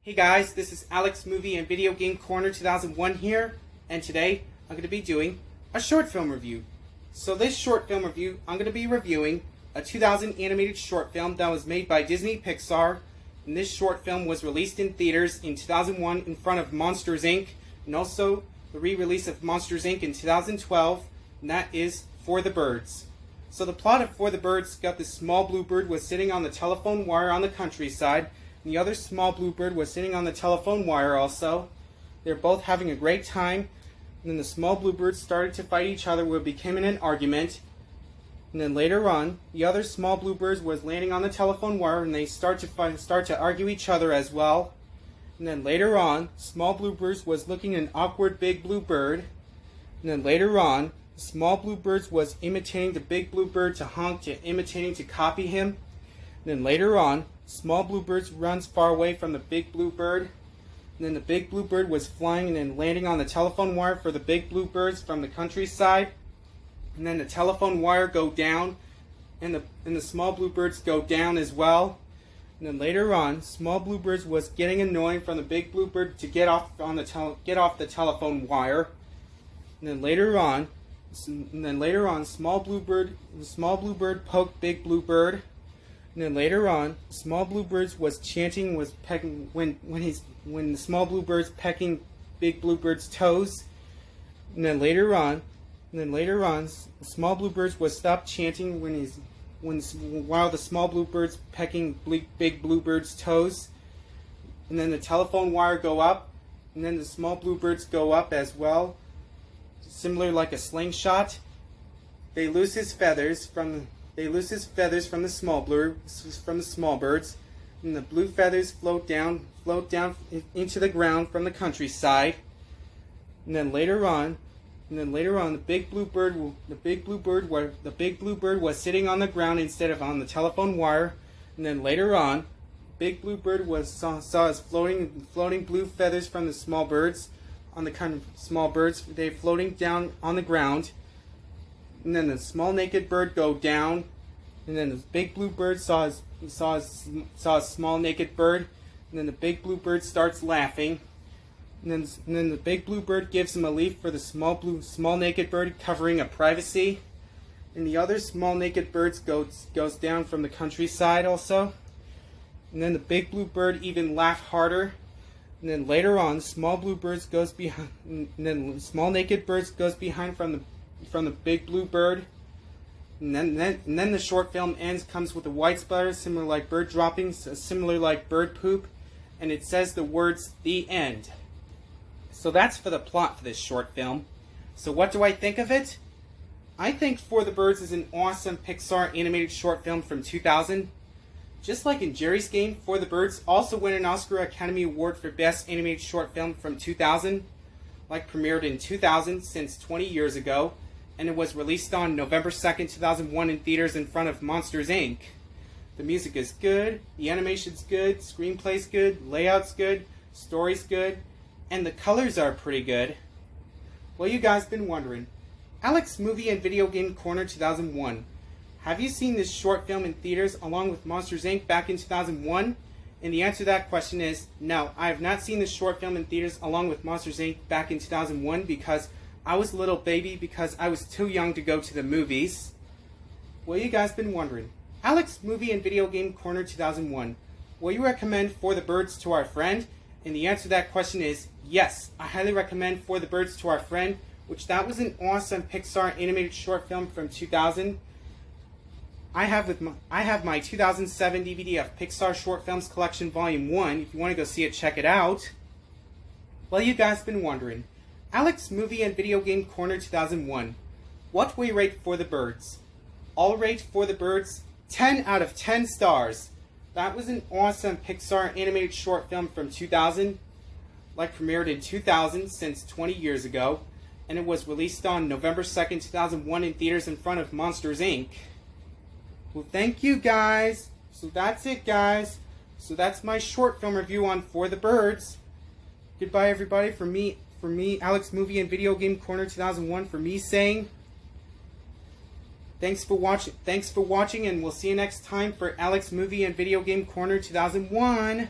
Hey guys, this is Alex Movie and Video Game Corner 2001 here, and today I'm going to be doing a short film review. So this short film review, I'm going to be reviewing a 2000 animated short film that was made by Disney Pixar, and this short film was released in theaters in 2001 in front of Monsters Inc., and also the re-release of Monsters Inc. in 2012, and that is For the Birds. So the plot of For the Birds got this small blue bird was sitting on the telephone wire on the countryside, and the other small blue bird was sitting on the telephone wire also. They were both having a great time, and then the small blue birds started to fight each other, what became an argument. And then later on, the other small blue birds was landing on the telephone wire, and they start to argue each other as well. And then later on, small blue birds was looking at an awkward big blue bird. And then later on, the small blue birds was imitating the big blue bird to honk, imitating to copy him. And then later on, small blue bird runs far away from the big blue bird. And then the big blue bird was flying and then landing on the telephone wire for the big blue birds from the countryside. And then the telephone wire go down, and the small blue birds go down as well. And then later on, small blue birds was getting annoying from the big blue bird to get off the telephone wire. And then later on, small blue bird poked big blue bird. And then later on, small blue birds was chanting, was pecking when the small blue birds pecking big blue bird's toes. And then later on, small blue birds was stopped chanting while the small blue birds pecking big blue bird's toes. And then the telephone wire go up, and then the small blue birds go up as well, similar like a slingshot. They lose his feathers from the small birds, and the blue feathers float down into the ground from the countryside. And then later on, the big blue bird was sitting on the ground instead of on the telephone wire. And then later on, big blue bird saw his floating blue feathers from the small birds, they floating down on the ground. And then the small naked bird go down, and then the big blue bird saw a small naked bird, and then the big blue bird starts laughing, and then the big blue bird gives him a leaf for the small naked bird, covering a privacy, and the other small naked birds goes down from the countryside also, and then the big blue bird even laughed harder. And then later on, small blue birds goes behind, and then small naked birds goes behind from the big blue bird, and then the short film comes with a white splatter similar like bird droppings, similar like bird poop, and it says the words "The End." So that's for the plot for this short film. So what do I think of it? I think For the Birds is an awesome Pixar animated short film from 2000. Just like in Jerry's Game, For the Birds also won an Oscar Academy Award for Best Animated Short Film from 2000, like premiered in 2000 since 20 years ago, and it was released on November 2nd, 2001 in theaters in front of Monsters Inc. The music is good, the animation's good, screenplay's good, layout's good, story's good, and the colors are pretty good. Well, you guys been wondering, Alex Movie and Video Game Corner 2001, have you seen this short film in theaters along with Monsters Inc. back in 2001? And the answer to that question is no, I have not seen this short film in theaters along with Monsters Inc. back in 2001 because I was a little baby because I was too young to go to the movies. Well, you guys been wondering, Alex Movie and Video Game Corner 2001, will you recommend For the Birds to our friend? And the answer to that question is yes, I highly recommend For the Birds to our friend, which that was an awesome Pixar animated short film from 2000. I have my 2007 DVD of Pixar Short Films Collection Volume 1. If you want to go see it, check it out. Well, you guys been wondering, Alex Movie and Video Game Corner 2001, what will you rate For the Birds? I'll rate For the Birds 10 out of 10 stars. That was an awesome Pixar animated short film from 2000, like premiered in 2000 since 20 years ago, and it was released on November 2nd, 2001 in theaters in front of Monsters Inc. Well, thank you guys. So that's it, guys. So that's my short film review on For the Birds. Goodbye, everybody. For me, Alex Movie and Video Game Corner 2001. For me saying, thanks for watching, and we'll see you next time for Alex Movie and Video Game Corner 2001.